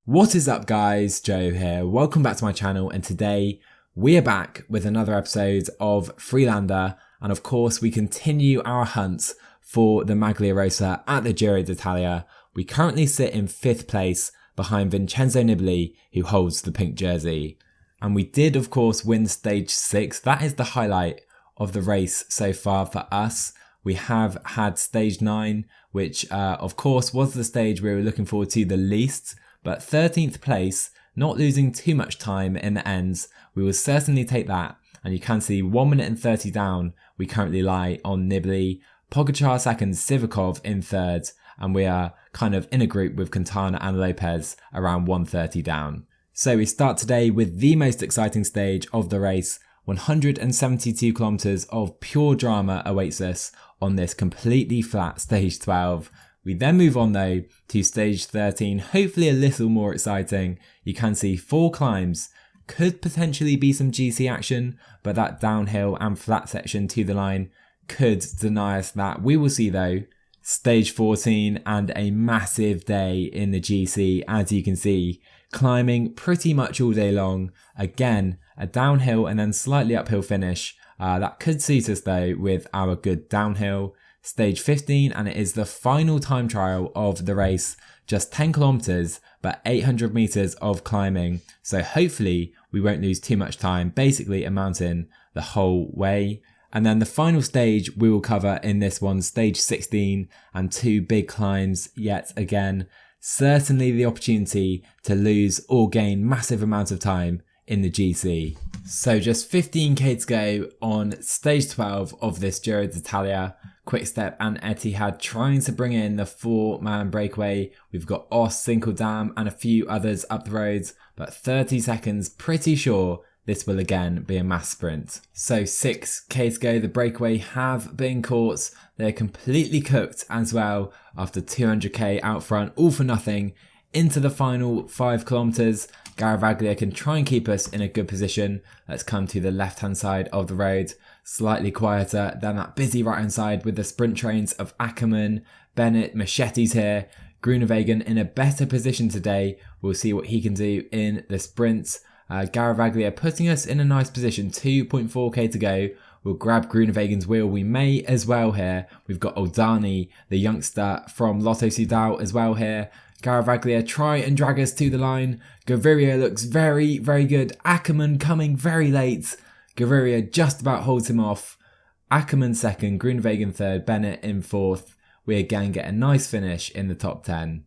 What is up guys, Joe here, welcome back to my channel, and today we are back with another episode of FreeLanda, and of course we continue our hunt for the Maglia Rosa at the Giro d'Italia. We currently sit in 5th place behind Vincenzo Nibali, who holds the pink jersey. And we did of course win stage 6, that is the highlight of the race so far for us. We have had stage 9, which of course was the stage we were looking forward to the least. But 13th place, not losing too much time in the ends, we will certainly take that. And you can see 1 minute and 30 down, we currently lie on Nibali, Pogacar second, Sivakov in third, and we are kind of in a group with Quintana and Lopez around 130 down. So we start today with the most exciting stage of the race. 172 kilometers of pure drama awaits us on this completely flat stage 12. We then move on though to stage 13, hopefully a little more exciting. You can see 4 climbs, could potentially be some GC action, but that downhill and flat section to the line could deny us that. We will see though. Stage 14 and a massive day in the GC, as you can see, climbing pretty much all day long. Again, a downhill and then slightly uphill finish. That could suit us though with our good downhill. Stage 15, and it is the final time trial of the race. Just 10 kilometers, but 800 meters of climbing. So hopefully we won't lose too much time, basically a mountain the whole way. And then the final stage we will cover in this one, stage 16, and 2 big climbs yet again. Certainly the opportunity to lose or gain massive amounts of time in the GC. So just 15k to go on stage 12 of this Giro d'Italia. Quickstep and Etihad trying to bring in the 4-man breakaway. We've got Os, Sinkeldam and a few others up the roads, but 30 seconds, pretty sure this will again be a mass sprint. So 6k to go, the breakaway have been caught. They're completely cooked as well after 200k out front, all for nothing. Into the final 5 kilometers, Garavaglia can try and keep us in a good position. Let's come to the left hand side of the road, slightly quieter than that busy right hand side with the sprint trains of Ackermann, Bennett, Machetes here. Groenewegen in a better position today. We'll see what he can do in the sprints. Garavaglia putting us in a nice position, 2.4k to go. We'll grab Groenewegen's wheel, we may as well here. We've got Oldani, the youngster from Lotto Soudal as well here. Garavaglia try and drag us to the line. Gaviria looks very, very good. Ackermann coming very late. Gaviria just about holds him off. Ackermann second, Groenewegen third, Bennett in fourth. We again get a nice finish in the top 10.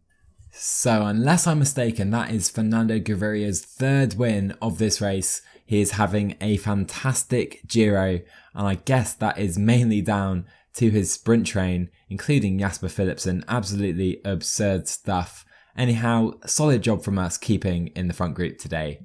So unless I'm mistaken, that is Fernando Gaviria's 3rd win of this race. He is having a fantastic Giro, and I guess that is mainly down to his sprint train, including Jasper Philipsen. Absolutely absurd stuff. Anyhow, solid job from us keeping in the front group today.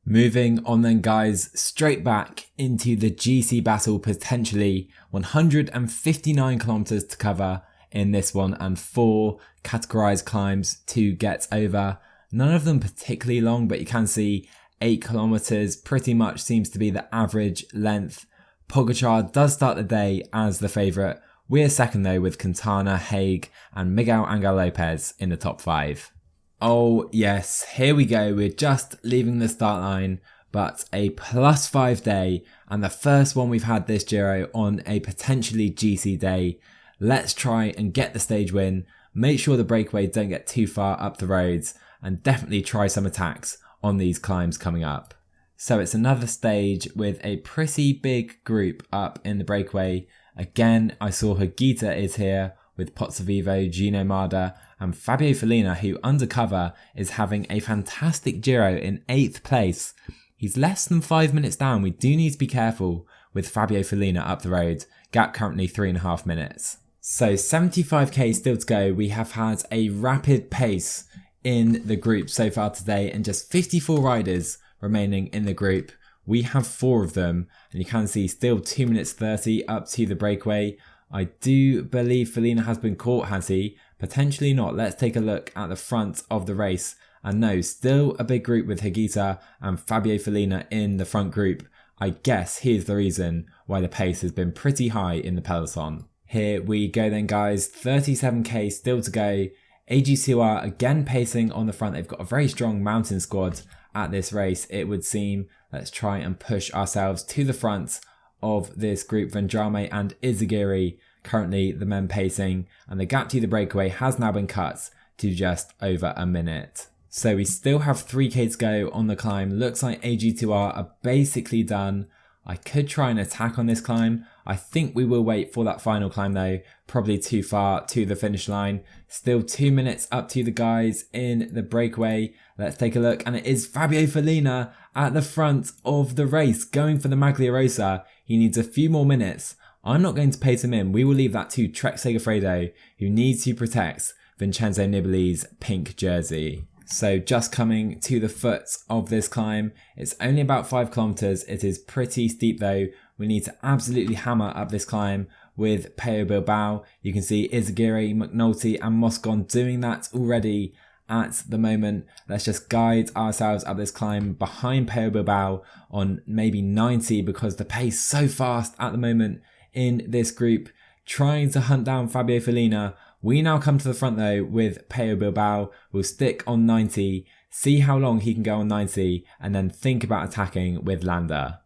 Moving on then guys, straight back into the GC battle potentially. 159 kilometers to cover in this one and 4 categorized climbs to get over. None of them particularly long, but you can see 8 kilometers pretty much seems to be the average length. Pogacar does start the day as the favourite. We're second though with Quintana, Haig and Miguel Angel Lopez in the top 5. Oh yes, here we go. We're just leaving the start line, but a +5 day and the first one we've had this Giro on a potentially GC day. Let's try and get the stage win. Make sure the breakaway don't get too far up the roads and definitely try some attacks on these climbs coming up. So it's another stage with a pretty big group up in the breakaway. Again, I saw Higuita is here with Pozzovivo, Gino Mada and Fabio Follina, who undercover is having a fantastic Giro in 8th place. He's less than 5 minutes down. We do need to be careful with Fabio Follina up the road. Gap currently 3.5 minutes. So 75k still to go. We have had a rapid pace in the group so far today and just 54 riders remaining in the group. We have 4 of them and you can see still 2 minutes 30 up to the breakaway. I do believe Follina has been caught, has he? Potentially not. Let's take a look at the front of the race. And no, still a big group with Higuita and Fabio Follina in the front group. I guess here's the reason why the pace has been pretty high in the peloton. Here we go then guys, 37k still to go AG2R again pacing on the front. They've got a very strong mountain squad at this race, it would seem. Let's try and push ourselves to the front of this group. Vendrame and Izagiri currently the men pacing, and the gap to the breakaway has now been cut to just over a minute. So we still have 3k to go on the climb. Looks like AG2R are basically done. I could try and attack on this climb. I think we will wait for that final climb though, probably too far to the finish line. Still 2 minutes up to the guys in the breakaway. Let's take a look, and it is Fabio Follina at the front of the race going for the Maglia Rosa. He needs a few more minutes. I'm not going to pace him in. We will leave that to Trek Segafredo, who needs to protect Vincenzo Nibali's pink jersey. So just coming to the foot of this climb, it's only about 5 kilometers. It is pretty steep though. We need to absolutely hammer up this climb with Pello Bilbao. You can see Izagiri, McNulty and Moscon doing that already at the moment. Let's just guide ourselves up this climb behind Pello Bilbao on maybe 90, because the pace is so fast at the moment in this group, trying to hunt down Fabio Follina. We now come to the front though with Pello Bilbao. We'll stick on 90, see how long he can go on 90, and then think about attacking with Landa.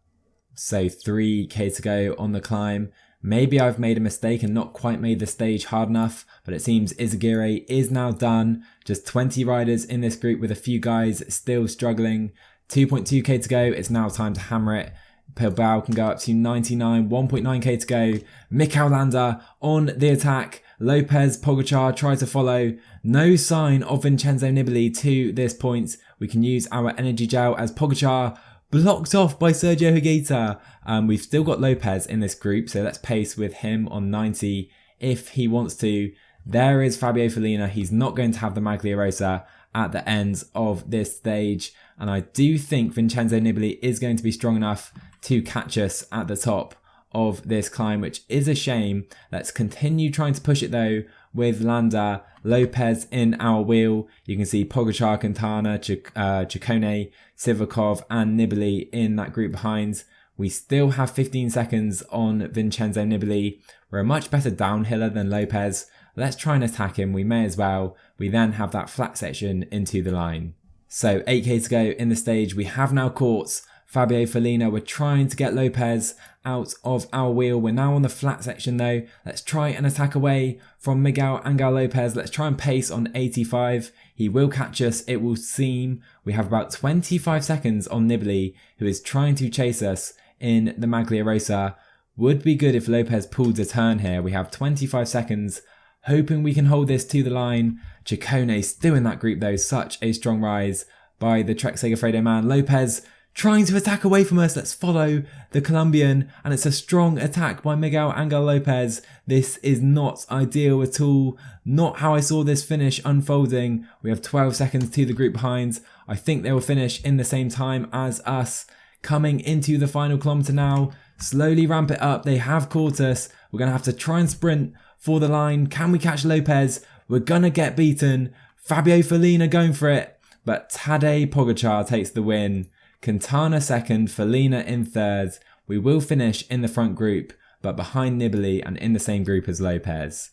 So 3k to go on the climb. Maybe I've made a mistake and not quite made the stage hard enough, but it seems Izagiri is now done. Just 20 riders in this group with a few guys still struggling. 2.2k to go. It's now time to hammer it. Bilbao can go up to 99, 1.9k to go. Mikel Landa on the attack. Lopez, Pogacar try to follow. No sign of Vincenzo Nibali to this point. We can use our energy gel as Pogacar blocked off by Sergio Higuita. We've still got Lopez in this group, so let's pace with him on 90 if he wants to. There is Fabio Follina. He's not going to have the Maglia Rosa at the end of this stage, and I do think Vincenzo Nibali is going to be strong enough to catch us at the top of this climb, which is a shame. Let's continue trying to push it though with Landa, Lopez in our wheel. You can see Pogacar, Quintana, Ciccone, Sivakov and Nibali in that group behind. We still have 15 seconds on Vincenzo Nibali. We're a much better downhiller than Lopez. Let's try and attack him. We may as well. We then have that flat section into the line. So 8k to go in the stage. We have now caught Fabio Follina. We're trying to get Lopez out of our wheel. We're now on the flat section though. Let's try and attack away from Miguel Angel Lopez. Let's try and pace on 85. He will catch us, it will seem. We have about 25 seconds on Nibali, who is trying to chase us in the Maglia Rosa. Would be good if Lopez pulled a turn here. We have 25 seconds, hoping we can hold this to the line. Ciccone still in that group though. Such a strong rise by the Trek Segafredo man. Lopez trying to attack away from us. Let's follow the Colombian, and it's a strong attack by Miguel Angel Lopez. This is not ideal at all. Not how I saw this finish unfolding. We have 12 seconds to the group behind. I think they will finish in the same time as us. Coming into the final kilometre now. Slowly ramp it up. They have caught us. We're going to have to try and sprint for the line. Can we catch Lopez? We're going to get beaten. Fabio Follina going for it, but Tadej Pogacar takes the win. Quintana second, Follina in third. We will finish in the front group, but behind Nibali and in the same group as Lopez.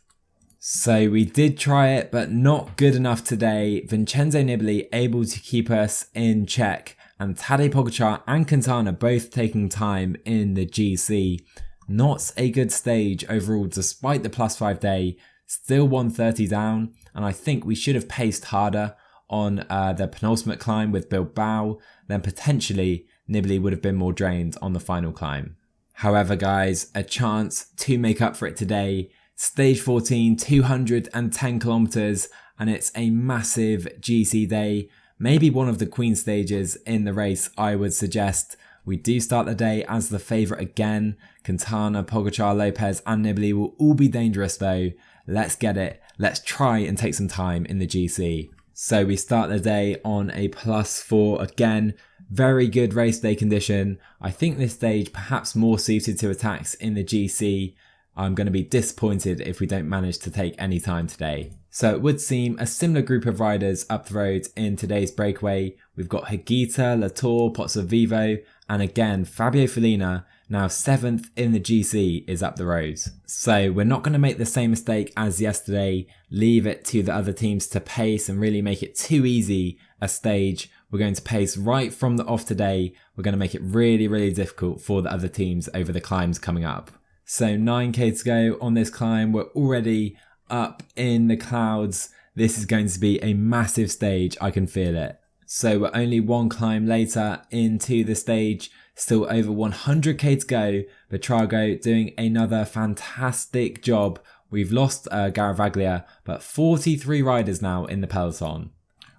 So we did try it, but not good enough today. Vincenzo Nibali able to keep us in check, and Tadej Pogacar and Quintana both taking time in the GC. Not a good stage overall, despite the +5 day. Still 130 down, and I think we should have paced harder on the penultimate climb with Bilbao, then potentially Nibali would have been more drained on the final climb. However guys, a chance to make up for it today. Stage 14, 210 kilometers, and it's a massive GC day. Maybe one of the queen stages in the race, I would suggest. We do start the day as the favourite again. Quintana, Pogacar, Lopez and Nibali will all be dangerous though. Let's get it. Let's try and take some time in the GC. So we start the day on a +4 again. Very good race day condition. I think this stage perhaps more suited to attacks in the GC. I'm going to be disappointed if we don't manage to take any time today. So it would seem a similar group of riders up the road in today's breakaway. We've got Higuita, Latour, Pozzovivo And again, Fabio Follina, now 7th in the GC, is up the road. So we're not going to make the same mistake as yesterday, leave it to the other teams to pace and really make it too easy a stage. We're going to pace right from the off today. We're going to make it really, really difficult for the other teams over the climbs coming up. So 9k to go on this climb. We're already up in the clouds. This is going to be a massive stage. I can feel it. So we're only one climb later into the stage. Still over 100k to go. Betrago doing another fantastic job. We've lost Garavaglia, but 43 riders now in the peloton.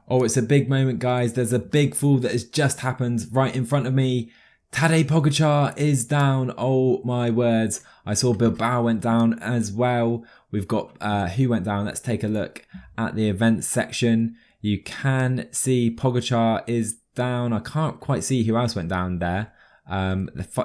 Oh, it's a big moment, guys. There's a big fall that has just happened right in front of me. Tadej Pogačar is down. Oh my words. I saw Bilbao went down as well. We've got who went down. Let's take a look at the events section. You can see Pogačar is down. I can't quite see who else went down there.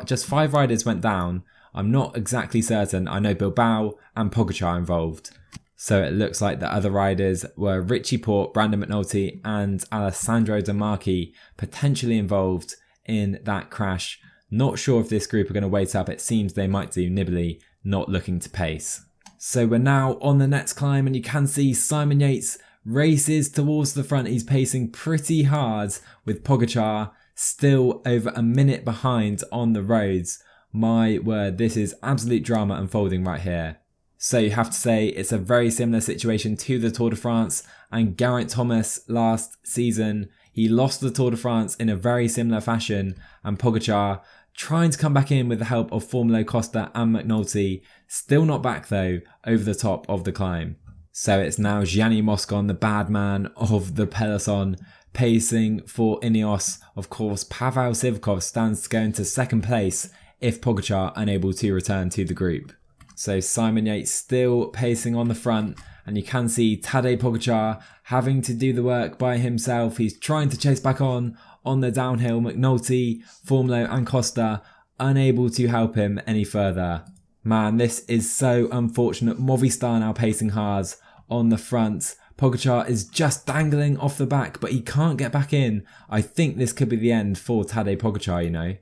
Just 5 riders went down. I'm not exactly certain. I know Bilbao and Pogačar involved. So it looks like the other riders were Richie Porte, Brandon McNulty and Alessandro De Marchi potentially involved in that crash. Not sure if this group are going to wait up. It seems they might do. Nibali not looking to pace. So we're now on the next climb and you can see Simon Yates races towards the front. He's pacing pretty hard with Pogačar still over a minute behind on the roads. My word, this is absolute drama unfolding right here. So you have to say it's a very similar situation to the Tour de France and Geraint Thomas last season. He lost the Tour de France in a very similar fashion and Pogačar trying to come back in with the help of Formolo Costa and McNulty. Still not back though over the top of the climb. So it's now Gianni Moscon, the bad man of the peloton, pacing for Ineos. Of course, Pavel Sivakov stands to go into second place if Pogačar unable to return to the group. So Simon Yates still pacing on the front and you can see Tadej Pogačar having to do the work by himself. He's trying to chase back on the downhill. McNulty, Formolo and Costa unable to help him any further. Man, this is so unfortunate. Movistar now pacing hard on the front. Pogačar is just dangling off the back but he can't get back in. I think this could be the end for Tadej Pogačar, you know.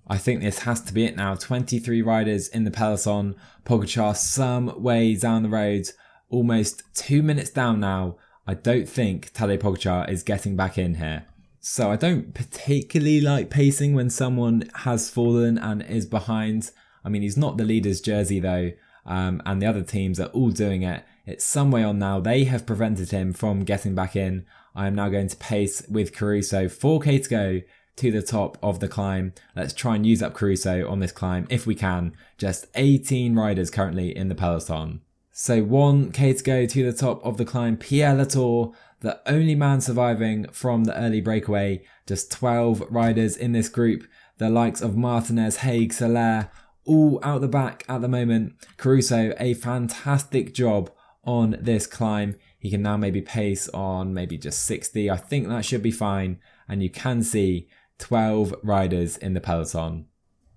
I think this has to be it now. 23 riders in the peloton. Pogačar some way down the road. Almost 2 minutes down now. I don't think Tadej Pogačar is getting back in here. So I don't particularly like pacing when someone has fallen and is behind. I mean, he's not the leader's jersey though. And the other teams are all doing it. It's some way on now. They have prevented him from getting back in. I am now going to pace with Caruso. 4k to go to the top of the climb. Let's try and use up Caruso on this climb if we can. Just 18 riders currently in the peloton. So 1k to go to the top of the climb. Pierre Latour, the only man surviving from the early breakaway. Just 12 riders in this group. The likes of Martinez, Haig, Soler, all out the back at the moment. Caruso, a fantastic job on this climb. He can now maybe pace on maybe just 60. I think that should be fine. And you can see 12 riders in the peloton.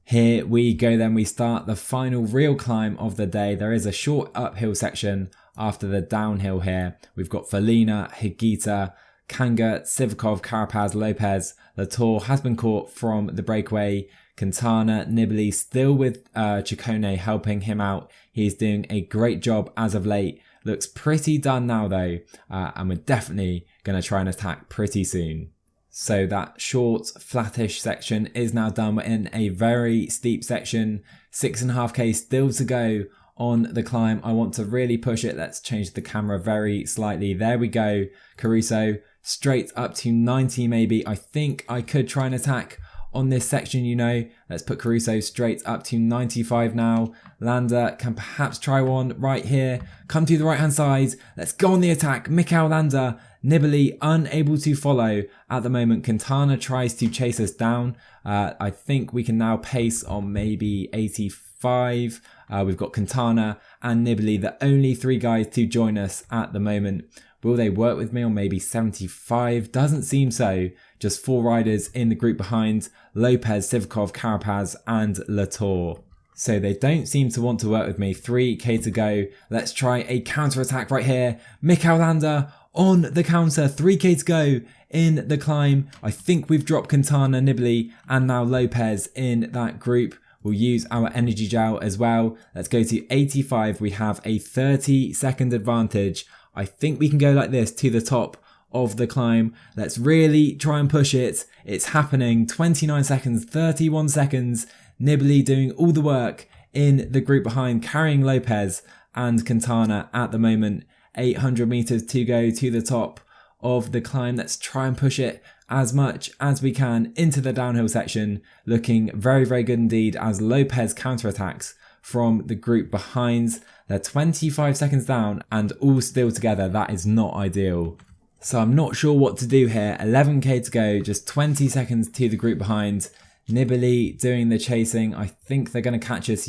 Here we go then. We start the final real climb of the day. There is a short uphill section after the downhill here. We've got Follina, Higuita, Kanga, Sivakov, Carapaz, Lopez. Latour has been caught from the breakaway. Quintana, Nibali still with Ciccone helping him out. He's doing a great job as of late. Looks pretty done now though. And we're definitely going to try and attack pretty soon. So that short, flattish section is now done. We're in a very steep section. 6.5k still to go on the climb. I want to really push it. Let's change the camera very slightly. There we go. Caruso straight up to 90 maybe. I think I could try and attack on this section, you know. Let's put Caruso straight up to 95 now. Landa can perhaps try one right here. Come to the right hand side. Let's go on the attack. Mikel Landa. Nibali unable to follow at the moment. Quintana tries to chase us down. I think we can now pace on maybe 85. We've got Quintana and Nibali, the only 3 guys to join us at the moment. Will they work with me on maybe 75? Doesn't seem so. Just 4 riders in the group behind. Lopez, Sivakov, Carapaz and Latour. So they don't seem to want to work with me. 3k to go. Let's try a counter attack right here. Mikel Landa on the counter. 3k to go in the climb. I think we've dropped Quintana, Nibali and now Lopez in that group. We'll use our energy gel as well. Let's go to 85. We have a 30-second advantage. I think we can go like this to the top of the climb. Let's really try and push it. It's happening. 29 seconds, 31 seconds. Nibali doing all the work in the group behind, carrying Lopez and Quintana at the moment. 800 meters to go to the top of the climb. Let's try and push it as much as we can into the downhill section. Looking very, very good indeed as Lopez counterattacks from the group behind. They're 25 seconds down and all still together. That is not ideal. So I'm not sure what to do here. 11k to go, just 20 seconds to the group behind. Nibali doing the chasing. I think they're going to catch us,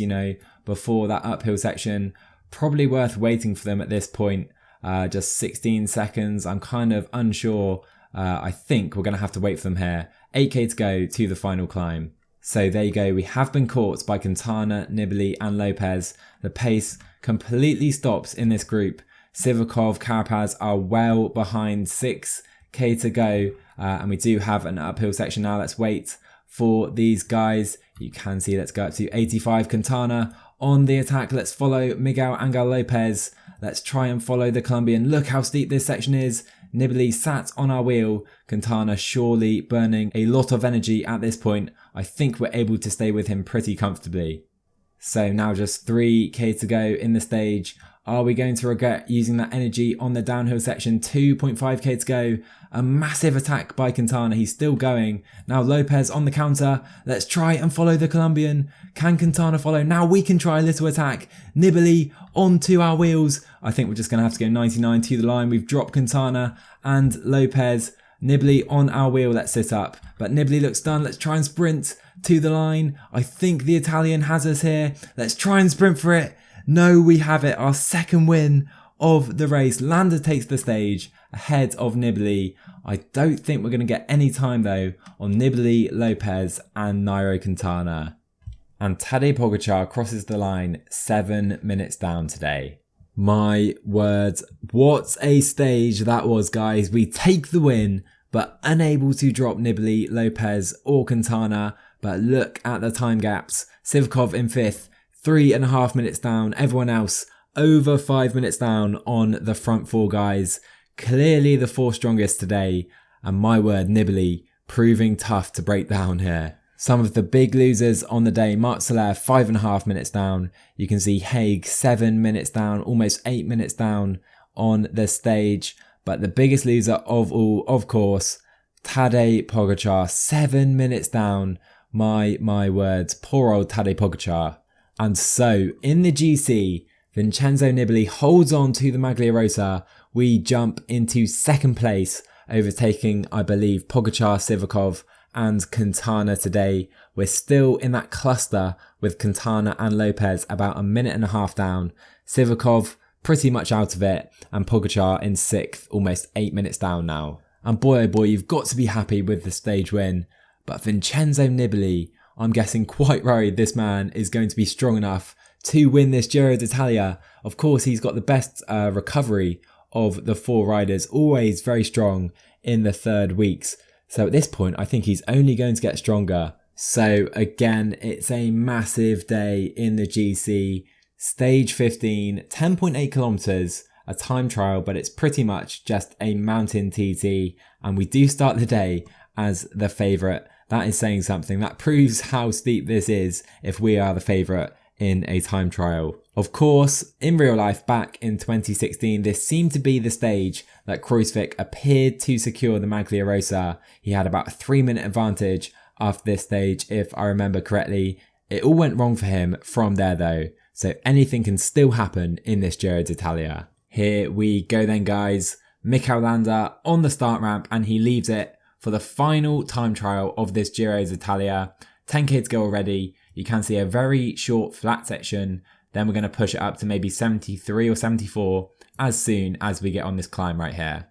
before that uphill section. Probably worth waiting for them at this point. Just 16 seconds. I'm kind of unsure. I think we're going to have to wait for them here. 8k to go to the final climb. So there you go. We have been caught by Quintana, Nibali and Lopez. The pace completely stops in this group. Sivakov, Carapaz are well behind. 6k to go. And we do have an uphill section now. Let's wait for these guys. You can see, let's go up to 85. Quintana on the attack. Let's follow Miguel Angel Lopez. Let's try and follow the Colombian. Look how steep this section is. Nibali sat on our wheel. Quintana surely burning a lot of energy at this point. I think we're able to stay with him pretty comfortably. So now just 3k to go in the stage. Are we going to regret using that energy on the downhill section? 2.5k to go. A massive attack by Quintana. He's still going. Now Lopez on the counter. Let's try and follow the Colombian. Can Quintana follow? Now we can try a little attack. Nibali onto our wheels. I think we're just going to have to go 99 to the line. We've dropped Quintana and Lopez. Nibali on our wheel. Let's sit up. But Nibali looks done. Let's try and sprint to the line. I think the Italian has us here. Let's try and sprint for it. No, we have it. Our second win of the race. Landa takes the stage ahead of Nibali. I don't think we're going to get any time though on Nibali, Lopez and Nairo Quintana. And Tadej Pogačar crosses the line 7 minutes down today. My words, what a stage that was, guys. We take the win, but unable to drop Nibali, Lopez or Quintana. But look at the time gaps. Sivakov in 5th. 3.5 minutes down. Everyone else over 5 minutes down on the front 4 guys. Clearly the 4 strongest today. And my word, Nibali proving tough to break down here. Some of the big losers on the day. Marc Soler 5.5 minutes down. You can see Haig 7 minutes down. Almost 8 minutes down on the stage. But the biggest loser of all, of course, Tadej Pogačar. 7 minutes down. My words. Poor old Tadej Pogačar. And so, in the GC, Vincenzo Nibali holds on to the Maglia Rosa. We jump into 2nd place, overtaking, I believe, Pogačar, Sivakov and Quintana today. We're still in that cluster with Quintana and Lopez about 1.5 minutes down. Sivakov pretty much out of it, and Pogačar in 6th, almost 8 minutes down now. And boy oh boy, you've got to be happy with the stage win. But Vincenzo Nibali, I'm guessing quite worried this man is going to be strong enough to win this Giro d'Italia. Of course, he's got the best recovery of the 4 riders, always very strong in the 3rd weeks. So at this point, I think he's only going to get stronger. So again, it's a massive day in the GC. Stage 15, 10.8 kilometers, a time trial, but it's pretty much just a mountain TT. And we do start the day as the favourite. That is saying something. That proves how steep this is if we are the favourite in a time trial. Of course, in real life back in 2016, this seemed to be the stage that Kruijswijk appeared to secure the Maglia Rosa. He had about a 3-minute advantage after this stage, if I remember correctly. It all went wrong for him from there though, so anything can still happen in this Giro d'Italia. Here we go then, guys. Mikel Landa on the start ramp and he leaves it for the final time trial of this Giro d'Italia. 10k to go already. You can see a very short flat section. Then we're going to push it up to maybe 73 or 74 as soon as we get on this climb right here.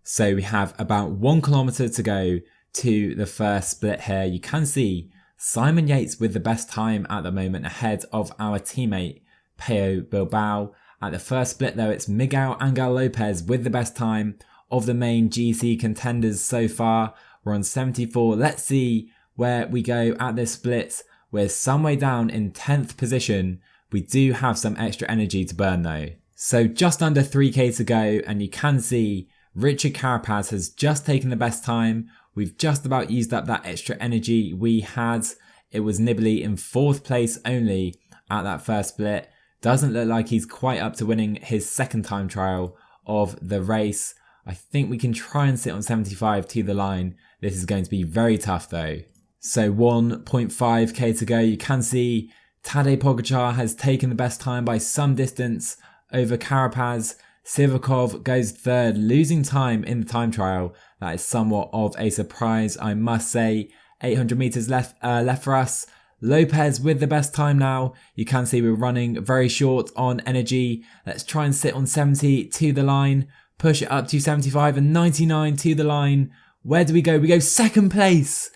So we have about 1 kilometer to go to the first split here. You can see Simon Yates with the best time at the moment ahead of our teammate Pello Bilbao. At the first split though, it's Miguel Angel Lopez with the best time of the main GC contenders so far. We're on 74. Let's see where we go at this split. We're some way down in 10th position. We do have some extra energy to burn though. So just under 3k to go, and you can see Richard Carapaz has just taken the best time. We've just about used up that extra energy we had. It was Nibali in 4th place only at that first split. Doesn't look like he's quite up to winning his second time trial of the race. I think we can try and sit on 75 to the line. This is going to be very tough though. So 1.5k to go. You can see Tadej Pogačar has taken the best time by some distance over Carapaz. Sivakov goes 3rd, losing time in the time trial. That is somewhat of a surprise, I must say. 800 meters left for us. Lopez with the best time now. You can see we're running very short on energy. Let's try and sit on 70 to the line. Push it up to 75 and 99 to the line. Where do we go? We go 2nd place.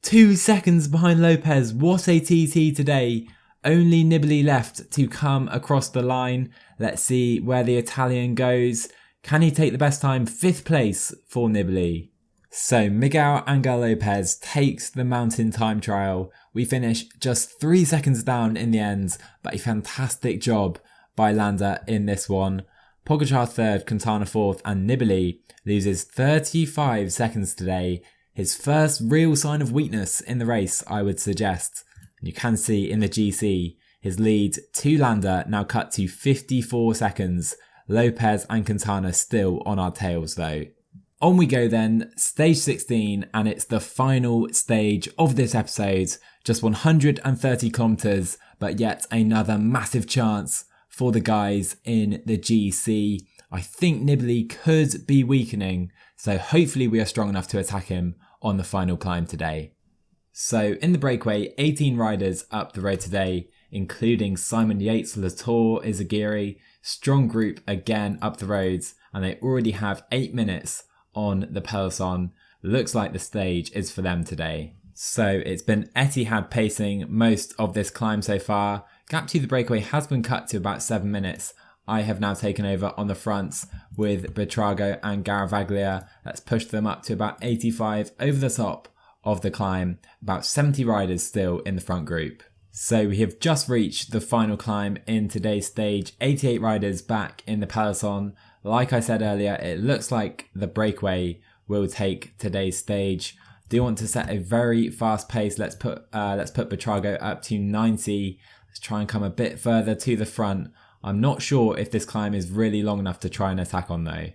2 seconds behind Lopez. What a TT today. Only Nibali left to come across the line. Let's see where the Italian goes. Can he take the best time? 5th place for Nibali. So Miguel Angel Lopez takes the mountain time trial. We finish just 3 seconds down in the end, but a fantastic job by Landa in this one. Pogačar 3rd, Quintana 4th, and Nibali loses 35 seconds today. His first real sign of weakness in the race, I would suggest. You can see in the GC, his lead to Landa now cut to 54 seconds. Lopez and Quintana still on our tails though. On we go then, stage 16, and it's the final stage of this episode. Just 130 kilometers, but yet another massive chance for the guys in the GC. I think Nibali could be weakening, so hopefully we are strong enough to attack him on the final climb today. So in the breakaway, 18 riders up the road today, including Simon Yates, Latour, Izagiri. Strong group again up the roads, and they already have 8 minutes on the peloton. Looks like the stage is for them today. So it's been Etihad pacing most of this climb so far. Gap to the breakaway has been cut to about 7 minutes. I have now taken over on the fronts with Buitrago and Garavaglia. Let's push them up to about 85 over the top of the climb. About 70 riders still in the front group. So we have just reached the final climb in today's stage. 88 riders back in the peloton. Like I said earlier, it looks like the breakaway will take today's stage. Do want to set a very fast pace. Let's put Buitrago up to 90. Let's try and come a bit further to the front. I'm not sure if this climb is really long enough to try and attack on though.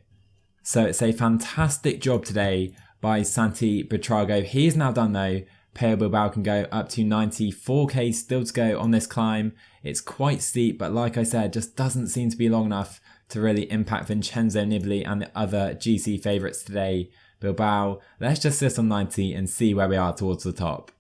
So it's a fantastic job today by Santi Buitrago. He is now done though. Pello Bilbao can go up to 94k still to go on this climb. It's quite steep, but like I said, just doesn't seem to be long enough to really impact Vincenzo Nibali and the other GC favourites today. Bilbao, let's just sit on 90 and see where we are towards the top.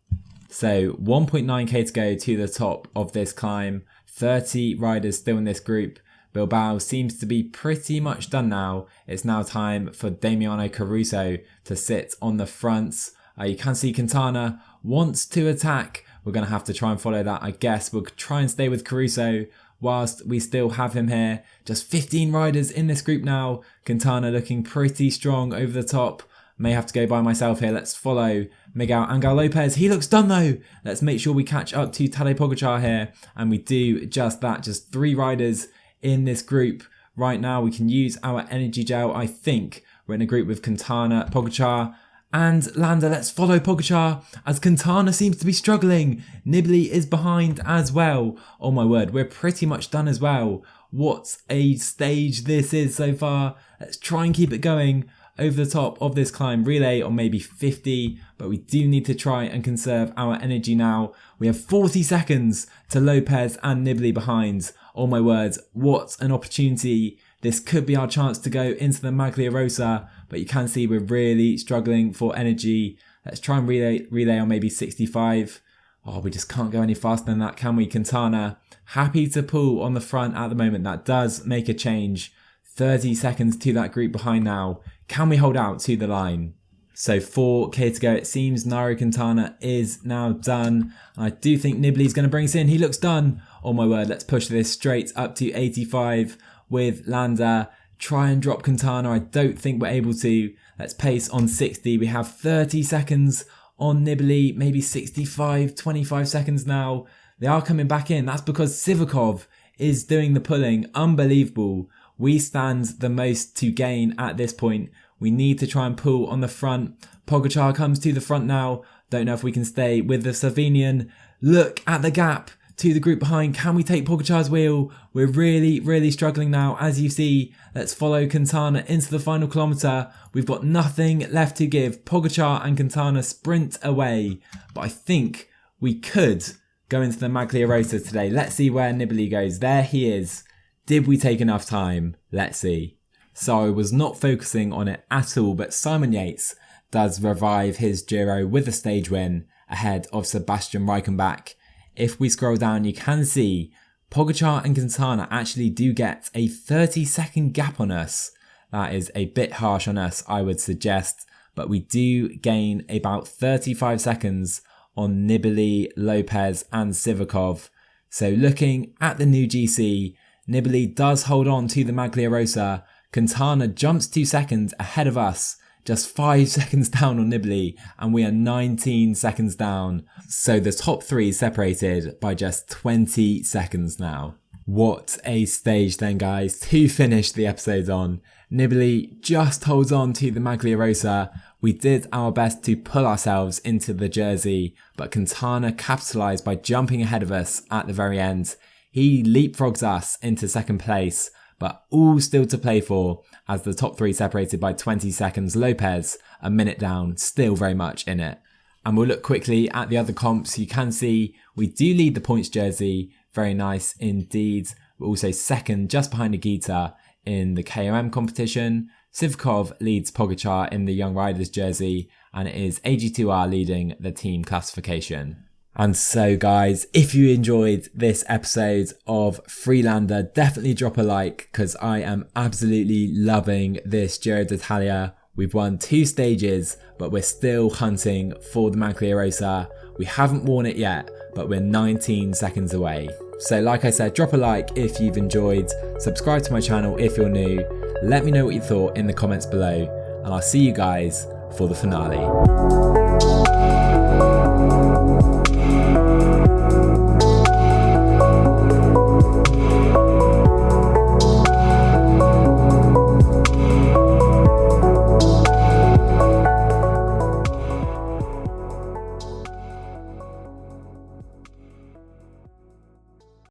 So 1.9k to go to the top of this climb. 30 riders still in this group. Bilbao seems to be pretty much done now. It's now time for Damiano Caruso to sit on the fronts. You can see Quintana wants to attack. We're going to have to try and follow that, I guess. We'll try and stay with Caruso whilst we still have him here. Just 15 riders in this group now. Quintana looking pretty strong over the top. May have to go by myself here. Let's follow Miguel Angel Lopez. He looks done though. Let's make sure we catch up to Tadej Pogačar here. And we do just that. Just 3 riders in this group. Right now we can use our energy gel. I think we're in a group with Quintana, Pogačar, and Landa. Let's follow Pogačar as Quintana seems to be struggling. Nibali is behind as well. Oh my word, we're pretty much done as well. What a stage this is so far. Let's try and keep it going over the top of this climb. Relay on maybe 50, but we do need to try and conserve our energy now. We have 40 seconds to Lopez and Nibali behind. Oh my word, what an opportunity. This could be our chance to go into the Maglia Rosa, but you can see we're really struggling for energy. Let's try and relay on maybe 65. Oh, we just can't go any faster than that, can we? Quintana, happy to pull on the front at the moment. That does make a change. 30 seconds to that group behind now. Can we hold out to the line? So 4k to go. It seems Nairo Quintana is now done. I do think Nibali's going to bring us in. He looks done. Oh my word, let's push this straight up to 85 with Landa. try and drop Quintana. I don't think we're able to. Let's pace on 60. We have 30 seconds on Nibali, maybe 65, 25 seconds now. They are coming back in. That's because Sivakov is doing the pulling. Unbelievable. We stand the most to gain at this point. We need to try and pull on the front. Pogačar comes to the front now. Don't know if we can stay with the Slovenian. Look at the gap to the group behind. Can we take Pogačar's wheel? We're really struggling now. As you see, let's follow Quintana into the final kilometre. We've got nothing left to give. Pogačar and Quintana sprint away. But I think we could go into the Maglia Rosa today. Let's see where Nibali goes. There he is. Did we take enough time? Let's see. So I was not focusing on it at all, but Simon Yates does revive his Giro with a stage win ahead of Sebastian Reichenbach. If we scroll down, you can see Pogačar and Quintana actually do get a 30-second gap on us. That is a bit harsh on us, I would suggest, but we do gain about 35 seconds on Nibali, Lopez and Sivakov. So looking at the new GC, Nibali does hold on to the Maglia Rosa. Quintana jumps 2 seconds ahead of us, just 5 seconds down on Nibali, and we are 19 seconds down. So the top three separated by just 20 seconds now. What a stage then, guys, to finish the episode on. Nibali just holds on to the Maglia Rosa. We did our best to pull ourselves into the jersey, but Quintana capitalised by jumping ahead of us at the very end. He leapfrogs us into second place, but all still to play for as the top three separated by 20 seconds. Lopez, a minute down, still very much in it. And we'll look quickly at the other comps. You can see we do lead the points jersey. Very nice indeed. We're also second just behind Agita in the KOM competition. Sivakov leads Pogačar in the Young Riders jersey, and it is AG2R leading the team classification. And so guys, if you enjoyed this episode of FreeLanda, definitely drop a like because I am absolutely loving this Giro d'Italia. We've won 2 stages, but we're still hunting for the Maglia Rosa. We haven't worn it yet, but we're 19 seconds away. So like I said, drop a like if you've enjoyed, subscribe to my channel if you're new, let me know what you thought in the comments below, and I'll see you guys for the finale.